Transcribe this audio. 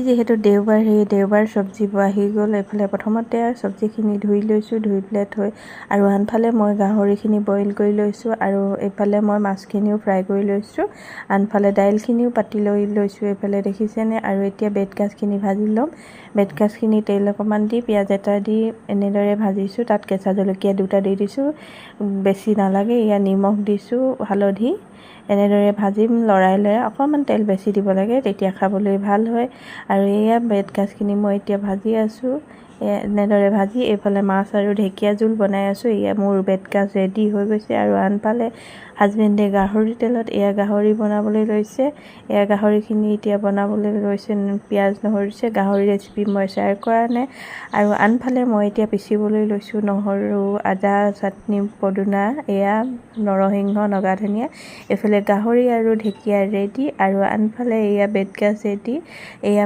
যিহেতু দেওবাৰ সেই দেওবাৰ চব্জিবোৰ আহি গ'ল। এইফালে প্ৰথমতে চব্জিখিনি ধুই লৈছোঁ, ধুই পেলাই থৈ আৰু আনফালে মই গাহৰিখিনি বইল কৰি লৈছোঁ আৰু এইফালে মই মাছখিনিও ফ্ৰাই কৰি লৈছোঁ। আনফালে দাইলখিনিও পাতি লৈছোঁ এইফালে দেখিছেনে। আৰু এতিয়া বেতগাজখিনি ভাজি ল'ম। বেতগাজখিনি তেল অকণমান দি পিঁয়াজ এটা দি এনেদৰে ভাজিছোঁ। তাত কেঁচা জলকীয়া দুটা দি দিছোঁ, বেছি নালাগে। ইয়াত নিমখ দিছোঁ, হালধি এনেদৰে ভাজিম লৰাই অকণমান তেল বেছি দিব লাগে, তেতিয়া খাবলৈ ভাল হয়। আৰু এয়া বেতগাজখিনি মই এতিয়া ভাজি আছোঁ। এনেদৰে ভাজি এইফালে মাছ আৰু ঢেকীয়া জোল বনাই আছোঁ। এয়া মোৰ বেতগাজ ৰেডি হৈ গৈছে। আৰু আনফালে হাজবেণ্ডে গাহৰি তেলত এয়া গাহৰি বনাবলৈ লৈছে। এয়া গাহৰিখিনি এতিয়া বনাবলৈ লৈছে, পিঁয়াজ নহৰু দিছে। গাহৰি ৰেচিপি মই শ্বেয়াৰ কৰা নাই। আৰু আনফালে মই এতিয়া পিচিবলৈ লৈছোঁ নহৰু, আদা, চাটনি, পদিনা, এয়া নৰসিংহ, নগা ধনিয়া। এইফালে গাহৰি আৰু ঢেকীয়া ৰেডি আৰু আনফালে এয়া বেতগাজ ৰেডি। এয়া